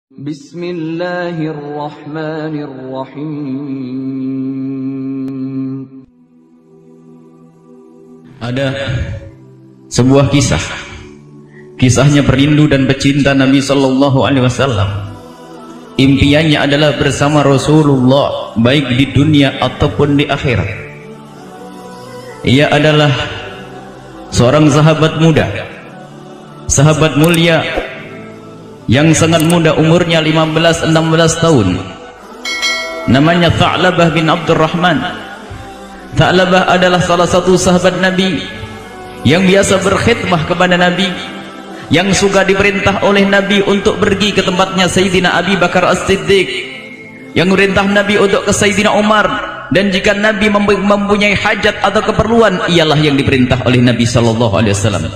Bismillahirrahmanirrahim. Ada sebuah kisah. Kisahnya perindu dan pecinta Nabi Sallallahu Alaihi Wasallam. Impiannya adalah bersama Rasulullah, baik di dunia ataupun di akhirat. Ia adalah seorang sahabat muda, sahabat mulia, yang sangat muda, umurnya 15-16 tahun. Namanya Tha'labah bin Abdurrahman. Tha'labah adalah salah satu sahabat Nabi yang biasa berkhidmah kepada Nabi, yang suka diperintah oleh Nabi untuk pergi ke tempatnya Sayyidina Abi Bakar As-Siddiq, yang merintah Nabi untuk ke Sayyidina Umar, dan jika Nabi mempunyai hajat atau keperluan, ialah yang diperintah oleh Nabi Sallallahu Alaihi Wasallam.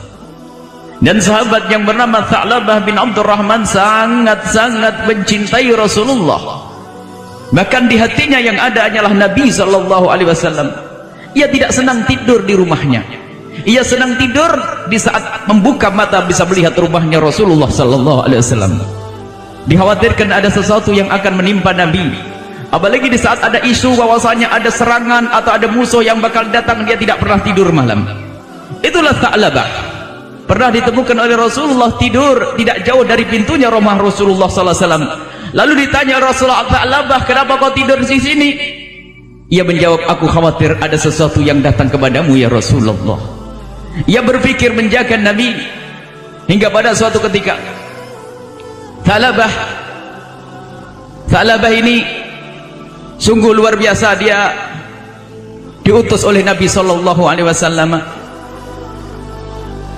Dan sahabat yang bernama Tha'labah bin Abdurrahman sangat-sangat mencintai Rasulullah. Bahkan di hatinya yang ada hanyalah Nabi Sallallahu Alaihi Wasallam. Ia tidak senang tidur di rumahnya. Ia senang tidur di saat membuka mata bisa melihat rumahnya Rasulullah Sallallahu Alaihi Wasallam. Dikhawatirkan ada sesuatu yang akan menimpa Nabi. Apalagi di saat ada isu bahwasanya ada serangan atau ada musuh yang bakal datang, dia tidak pernah tidur malam. Itulah Tha'labah. Pernah ditemukan oleh Rasulullah tidur tidak jauh dari pintunya rumah Rasulullah Sallallahu Alaihi Wasallam. Lalu ditanya Rasulullah, Tha'labah, kenapa kau tidur di sini? Ia menjawab, aku khawatir ada sesuatu yang datang kepadamu ya Rasulullah. Ia berpikir menjaga Nabi hingga pada suatu ketika Tha'labah ini sungguh luar biasa. Dia diutus oleh Nabi Sallallahu Alaihi Wasallam.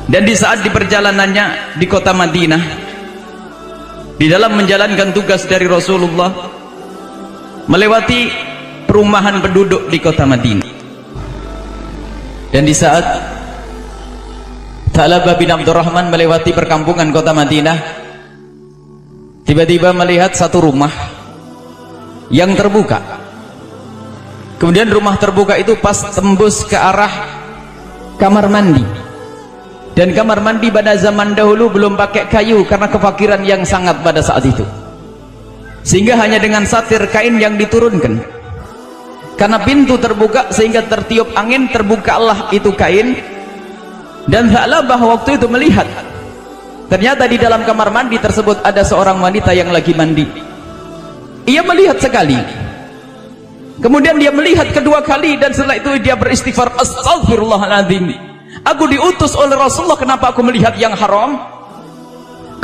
Dan di saat di perjalanannya di kota Madinah, di dalam menjalankan tugas dari Rasulullah, melewati perumahan penduduk di kota Madinah. Dan di saat Tha'labah bin Abdurrahman melewati perkampungan kota Madinah, tiba-tiba melihat satu rumah yang terbuka. Kemudian rumah terbuka itu pas tembus ke arah kamar mandi. Dan kamar mandi pada zaman dahulu belum pakai kayu karena kefakiran yang sangat pada saat itu, sehingga hanya dengan satir kain yang diturunkan. Karena pintu terbuka sehingga tertiup angin, terbukalah itu kain. Dan Tha'labah waktu itu melihat, ternyata di dalam kamar mandi tersebut ada seorang wanita yang lagi mandi. Ia melihat sekali, kemudian dia melihat kedua kali, dan setelah itu dia beristighfar, Astaghfirullahaladzim, aku diutus oleh Rasulullah, kenapa aku melihat yang haram?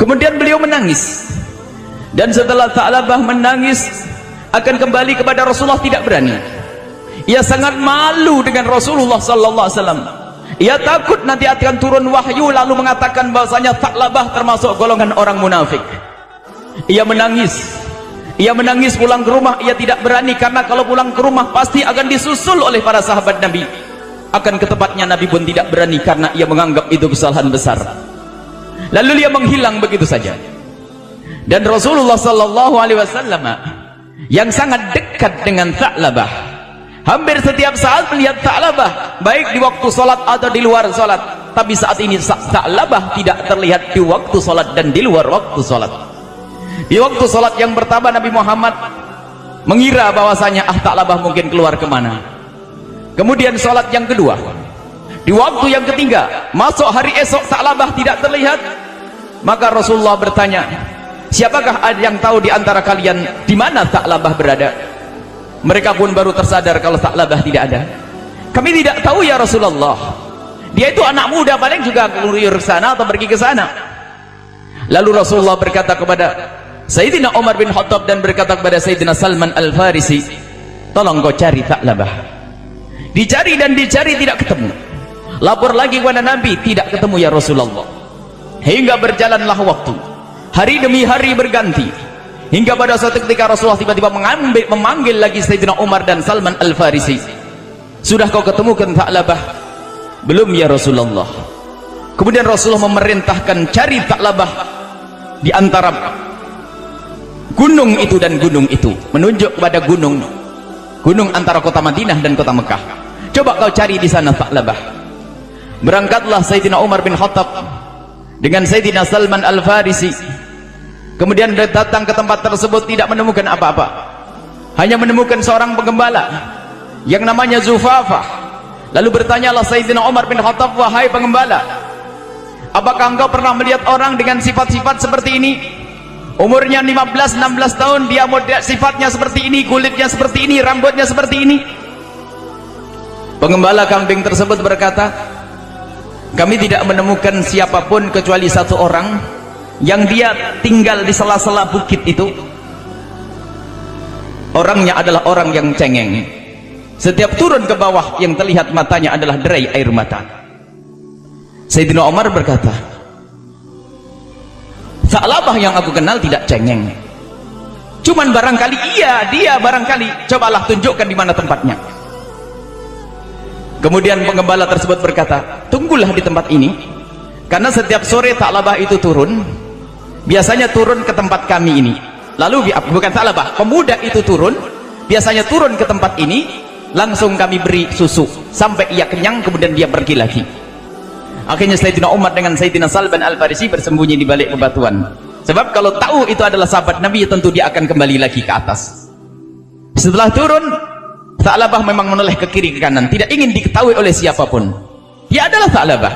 Kemudian beliau menangis. Dan setelah Tha'labah menangis akan kembali kepada Rasulullah, tidak berani. Ia sangat malu dengan Rasulullah Sallallahu Alaihi Wasallam. Ia takut nanti akan turun wahyu lalu mengatakan bahwasanya Tha'labah termasuk golongan orang munafik. Ia menangis. Ia menangis pulang ke rumah. Ia tidak berani, karena kalau pulang ke rumah pasti akan disusul oleh para sahabat Nabi. Akan ke tempatnya Nabi pun tidak berani, karena ia menganggap itu kesalahan besar. Lalu dia menghilang begitu saja. Dan Rasulullah Sallallahu Alaihi Wasallam yang sangat dekat dengan Tha'labah, hampir setiap saat melihat Tha'labah, baik di waktu sholat atau di luar sholat. Tapi saat ini Tha'labah tidak terlihat di waktu sholat dan di luar waktu sholat. Di waktu sholat yang pertama Nabi Muhammad mengira bahwasanya Tha'labah mungkin keluar kemana. Kemudian sholat yang kedua, di waktu yang ketiga, masuk hari esok, Tha'labah tidak terlihat. Maka Rasulullah bertanya, siapakah ada yang tahu di antara kalian di mana Tha'labah berada? Mereka pun baru tersadar kalau Tha'labah tidak ada. Kami tidak tahu ya Rasulullah, dia itu anak muda, paling juga keluyur ke sana atau pergi ke sana. Lalu Rasulullah berkata kepada Sayyidina Umar bin Khattab dan berkata kepada Sayyidina Salman Al-Farisi, tolong kau cari Tha'labah. Dicari dan dicari tidak ketemu. Lapor lagi kepada Nabi, tidak ketemu ya Rasulullah. Hingga berjalanlah waktu, hari demi hari berganti, hingga pada suatu ketika Rasulullah tiba-tiba memanggil lagi Sayyidina Umar dan Salman Al-Farisi. Sudah kau ketemukan Tha'labah? Belum ya Rasulullah. Kemudian Rasulullah memerintahkan cari Tha'labah di antara gunung itu dan gunung itu, menunjuk kepada gunung antara kota Madinah dan kota Mekah. Coba kau cari di sana Tha'labah. Berangkatlah Sayyidina Umar bin Khattab dengan Sayyidina Salman Al-Farisi Kemudian datang ke tempat tersebut tidak menemukan apa-apa, hanya menemukan seorang penggembala yang namanya Zufafah. Lalu bertanyalah Sayyidina Umar bin Khattab, wahai penggembala, apakah engkau pernah melihat orang dengan sifat-sifat seperti ini? Umurnya 15-16 tahun, dia model sifatnya seperti ini, kulitnya seperti ini, rambutnya seperti ini. Penggembala kambing tersebut berkata, kami tidak menemukan siapapun kecuali satu orang yang dia tinggal di sela-sela bukit itu. Orangnya adalah orang yang cengeng. Setiap turun ke bawah yang terlihat matanya adalah derai air mata. Sayyidina Umar berkata, Sa'labah yang aku kenal tidak cengeng, cuman barangkali iya dia, barangkali cobalah tunjukkan di mana tempatnya. Kemudian penggembala tersebut berkata, tunggulah di tempat ini, karena setiap sore Sa'labah itu turun, biasanya turun ke tempat kami ini. Lalu bukan Sa'labah, pemuda itu turun, biasanya turun ke tempat ini, langsung kami beri susu sampai ia kenyang, kemudian dia pergi lagi. Akhirnya Sayyidina Umar dengan Sayyidina Salman Al-Farisi bersembunyi di balik bebatuan, sebab kalau tahu itu adalah sahabat Nabi, tentu dia akan kembali lagi ke atas. Setelah turun, Sa'labah memang menoleh ke kiri ke kanan, tidak ingin diketahui oleh siapapun. Dia adalah Sa'labah,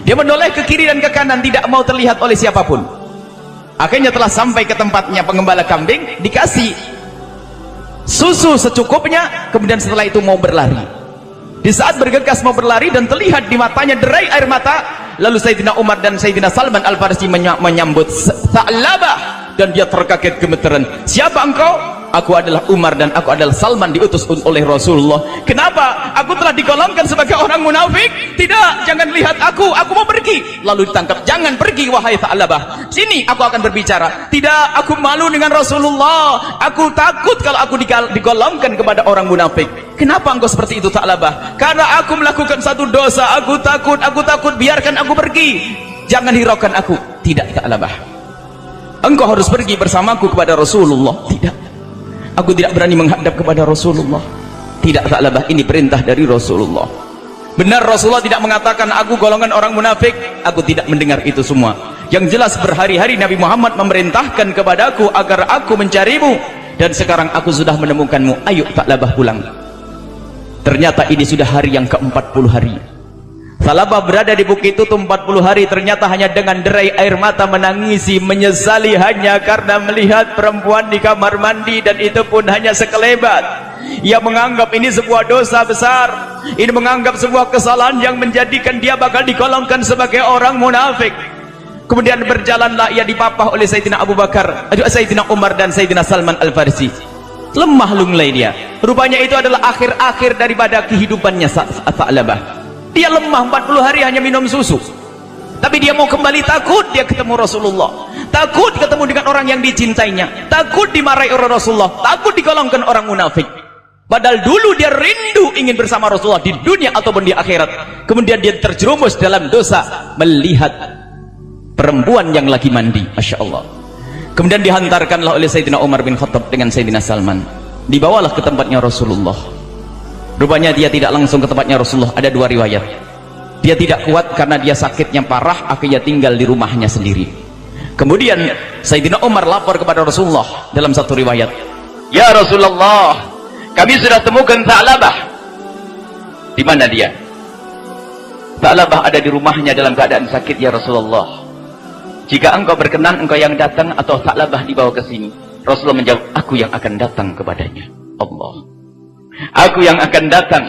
dia menoleh ke kiri dan ke kanan, tidak mau terlihat oleh siapapun. Akhirnya telah sampai ke tempatnya penggembala kambing, dikasih susu secukupnya, kemudian setelah itu mau berlari. Di saat bergegas mau berlari dan terlihat di matanya derai air mata, lalu Sayyidina Umar dan Sayyidina Salman Al-Farisi menyambut Sa'labah, dan dia terkaget gemeteran. Siapa engkau? Aku adalah Umar dan aku adalah Salman, diutus oleh Rasulullah. Kenapa? Aku telah digolongkan sebagai orang munafik. Tidak, jangan lihat aku mau pergi. Lalu ditangkap, jangan pergi wahai Sa'labah, sini aku akan berbicara. Tidak, aku malu dengan Rasulullah, aku takut kalau aku digolongkan kepada orang munafik. Kenapa engkau seperti itu Sa'labah? Karena aku melakukan satu dosa, aku takut, biarkan aku pergi, jangan hiraukan aku. Tidak Sa'labah, engkau harus pergi bersamaku kepada Rasulullah. Tidak, aku tidak berani menghadap kepada Rasulullah. Tidak Sa'labah, ini perintah dari Rasulullah. Benar, Rasulullah tidak mengatakan aku golongan orang munafik. Aku tidak mendengar itu semua. Yang jelas berhari-hari Nabi Muhammad memerintahkan kepadaku agar aku mencarimu, dan sekarang aku sudah menemukanmu. Ayo Sa'labah pulang. Ternyata ini sudah hari yang ke-40 hari. Sa'labah berada di bukit itu 40 hari, ternyata hanya dengan derai air mata menangisi, menyesali hanya karena melihat perempuan di kamar mandi, dan itu pun hanya sekelebat. Ia menganggap ini sebuah dosa besar, ini menganggap sebuah kesalahan yang menjadikan dia bakal digolongkan sebagai orang munafik. Kemudian berjalanlah ia dipapah oleh Sayyidina Abu Bakar, Sayyidina Umar dan Sayyidina Salman Al-Farisi. Lemah lunglai dia, rupanya itu adalah akhir-akhir daripada kehidupannya Sa'labah. Dia lemah 40 hari hanya minum susu, tapi dia mau kembali, takut dia ketemu Rasulullah, takut ketemu dengan orang yang dicintainya, takut dimarahi oleh Rasulullah, takut digolongkan orang munafik. Padahal dulu dia rindu ingin bersama Rasulullah di dunia ataupun di akhirat. Kemudian dia terjerumus dalam dosa melihat perempuan yang lagi mandi. Masya Allah. Kemudian dihantarkanlah oleh Sayyidina Umar bin Khattab dengan Sayyidina Salman, dibawalah ke tempatnya Rasulullah. Rupanya dia tidak langsung ke tempatnya Rasulullah, ada dua riwayat. Dia tidak kuat karena dia sakitnya parah, akhirnya tinggal di rumahnya sendiri. Kemudian Sayyidina Umar lapor kepada Rasulullah dalam satu riwayat, ya Rasulullah, kami sudah temukan Sa'labah. Di mana dia? Sa'labah ada di rumahnya dalam keadaan sakit ya Rasulullah. Jika engkau berkenan, engkau yang datang atau Sa'labah dibawa ke sini. Rasulullah menjawab, aku yang akan datang kepadanya. Allah, aku yang akan datang.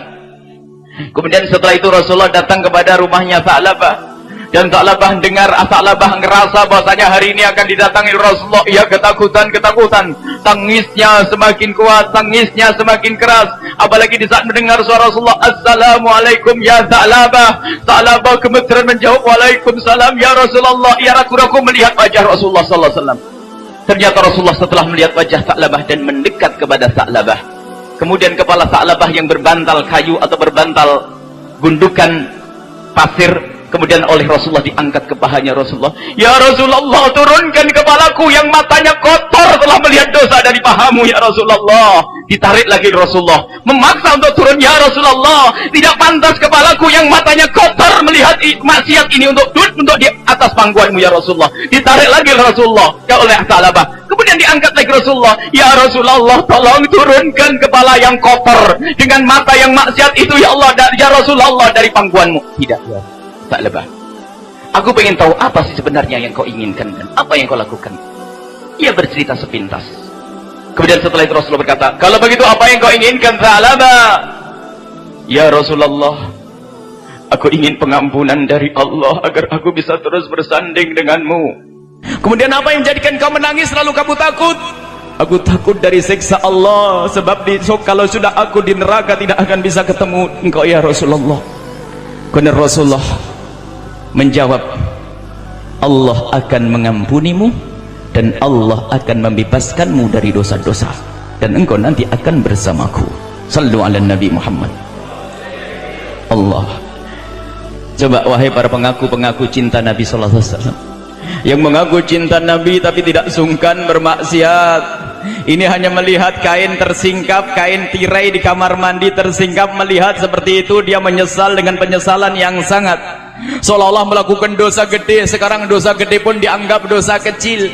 Kemudian setelah itu Rasulullah datang kepada rumahnya Sa'labah, dan Sa'labah dengar, Sa'labah ngerasa bahwasanya hari ini akan didatangi Rasulullah. Ia ketakutan, tangisnya semakin kuat, tangisnya semakin keras. Apalagi di saat mendengar suara Rasulullah, Assalamualaikum ya Sa'labah. Sa'labah gemeteran menjawab, Waalaikumsalam ya Rasulullah. Ia ragu-ragu melihat wajah Rasulullah sallallahu alaihi wasallam. Ternyata Rasulullah setelah melihat wajah Sa'labah dan mendekat kepada Sa'labah, kemudian kepala Sa'labah yang berbantal kayu atau berbantal gundukan pasir Kemudian oleh Rasulullah diangkat ke pahanya Rasulullah. Ya Rasulullah, turunkan kepalaku yang matanya kotor telah melihat dosa dari pahamu ya Rasulullah. Ditarik lagi Rasulullah, memaksa untuk turun. Ya Rasulullah, tidak pantas kepalaku yang matanya kotor melihat maksiat ini untuk di atas pangkuanmu ya Rasulullah. Ditarik lagi Rasulullah ya oleh Tha'labah. Kemudian diangkat lagi Rasulullah. Ya Rasulullah, tolong turunkan kepala yang kotor dengan mata yang maksiat itu ya Allah, ya Rasulullah, dari pangkuanmu. Tidak ya Tha'labah, aku pengen tahu apa sih sebenarnya yang kau inginkan dan apa yang kau lakukan. Ia bercerita sepintas. Kemudian setelah itu Rasulullah berkata, kalau begitu apa yang kau inginkan Tha'labah? Ya Rasulullah, aku ingin pengampunan dari Allah agar aku bisa terus bersanding denganmu. Kemudian apa yang menjadikan kau menangis lalu kamu takut? Aku takut dari siksa Allah, sebab kalau sudah aku di neraka tidak akan bisa ketemu engkau ya Rasulullah. Kemudian Rasulullah menjawab, Allah akan mengampunimu dan Allah akan membebaskanmu dari dosa-dosa dan engkau nanti akan bersamaku. Sallu ala Nabi Muhammad. Allah. Coba wahai para pengaku-pengaku cinta Nabi sallallahu alaihi wasallam, yang mengaku cinta Nabi tapi tidak sungkan bermaksiat. Ini hanya melihat kain tersingkap, kain tirai di kamar mandi tersingkap, melihat seperti itu dia menyesal dengan penyesalan yang sangat, seolah-olah melakukan dosa gede. Sekarang dosa gede pun dianggap dosa kecil.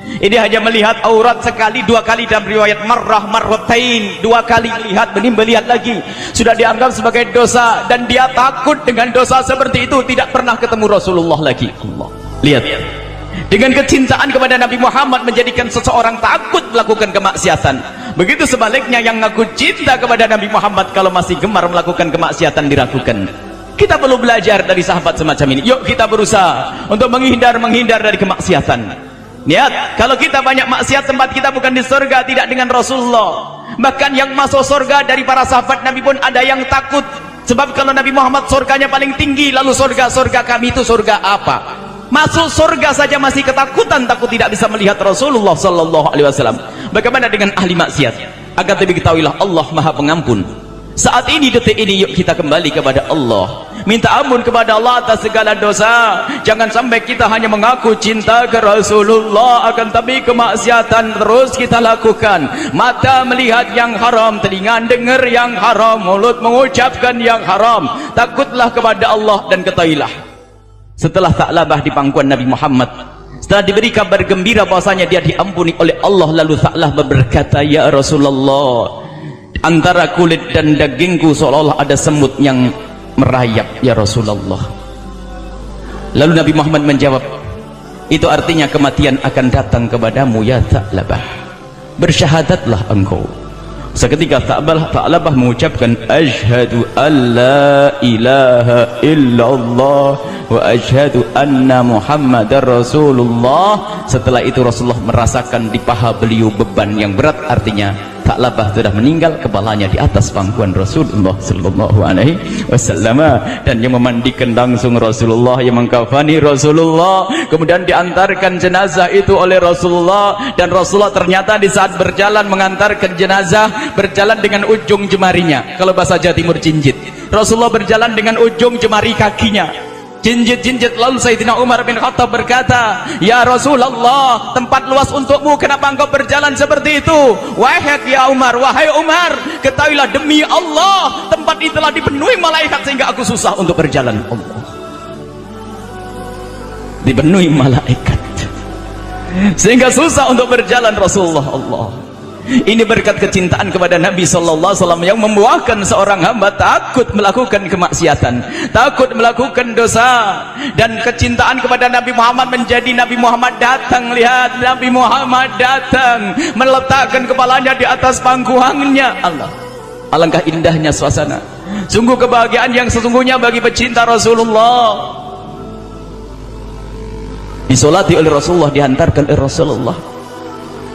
Ini hanya melihat aurat sekali, dua kali, dalam riwayat marratain, dua kali melihat, melihat lagi sudah dianggap sebagai dosa, dan dia takut dengan dosa seperti itu, tidak pernah ketemu Rasulullah lagi. Allah, lihat, dengan kecintaan kepada Nabi Muhammad menjadikan seseorang takut melakukan kemaksiatan. Begitu sebaliknya, yang ngaku cinta kepada Nabi Muhammad kalau masih gemar melakukan kemaksiatan diragukan. Kita perlu belajar dari sahabat semacam ini. Yuk kita berusaha untuk menghindar dari kemaksiatan. Lihat, kalau kita banyak maksiat, tempat kita bukan di surga, tidak dengan Rasulullah. Bahkan yang masuk surga dari para sahabat Nabi pun ada yang takut. Sebab kalau Nabi Muhammad surganya paling tinggi, lalu surga kami itu surga apa? Masuk surga saja masih ketakutan, takut tidak bisa melihat Rasulullah sallallahu alaihi wasallam. Bagaimana dengan ahli maksiat? Agar lebih ketahuilah Allah Maha Pengampun. Saat ini, detik ini, yuk kita kembali kepada Allah, minta ampun kepada Allah atas segala dosa. Jangan sampai kita hanya mengaku cinta ke Rasulullah, akan tapi kemaksiatan terus kita lakukan. Mata melihat yang haram, telinga dengar yang haram, mulut mengucapkan yang haram. Takutlah kepada Allah dan ketahuilah, setelah Tha'labah di pangkuan Nabi Muhammad, setelah diberi kabar gembira bahwasanya dia diampuni oleh Allah, lalu Tha'labah berkata, ya Rasulullah, antara kulit dan dagingku seolah-olah ada semut yang merayap ya Rasulullah. Lalu Nabi Muhammad menjawab, itu artinya kematian akan datang kepadamu ya Tha'labah, bersyahadatlah engkau. Seketika Tha'labah mengucapkan, asyhadu an la ilaha illallah wa asyhadu anna Muhammadar Rasulullah. Setelah itu Rasulullah merasakan di paha beliau beban yang berat, artinya Tha'labah sudah meninggal, kepalanya di atas pangkuan Rasulullah sallallahu alaihi wasallam, dan yang memandikan langsung Rasulullah, yang mengkafani Rasulullah, kemudian diantarkan jenazah itu oleh Rasulullah. Dan Rasulullah ternyata di saat berjalan mengantarkan jenazah, berjalan dengan ujung jemarinya, kalau bahasa Jawa Timur jinjit. Rasulullah berjalan dengan ujung jemari kakinya, jinjit-jinjit. Lalu Sayyidina Umar bin Khattab berkata, ya Rasulullah, tempat luas untukmu, kenapa engkau berjalan seperti itu? Wahai Umar, ketahuilah demi Allah, tempat itu telah dipenuhi malaikat sehingga aku susah untuk berjalan. Allah, dipenuhi malaikat sehingga susah untuk berjalan Rasulullah. Allah, ini berkat kecintaan kepada Nabi sallallahu alaihi wasallam yang membuahkan seorang hamba takut melakukan kemaksiatan, takut melakukan dosa. Dan kecintaan kepada Nabi Muhammad menjadi Nabi Muhammad datang, lihat, Nabi Muhammad datang meletakkan kepalanya di atas pangkuannya. Allah, alangkah indahnya suasana. Sungguh kebahagiaan yang sesungguhnya bagi pecinta Rasulullah. Disolati oleh Rasulullah, dihantarkan oleh Rasulullah,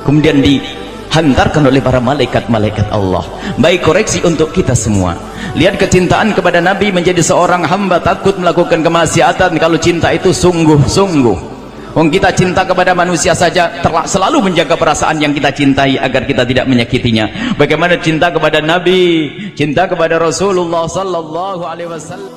kemudian dihantarkan oleh para malaikat-malaikat Allah. Baik, koreksi untuk kita semua. Lihat kecintaan kepada Nabi menjadi seorang hamba takut melakukan kemaksiatan. Kalau cinta itu sungguh-sungguh. Wong kita cinta kepada manusia saja selalu menjaga perasaan yang kita cintai agar kita tidak menyakitinya. Bagaimana cinta kepada Nabi, cinta kepada Rasulullah sallallahu alaihi wasallam.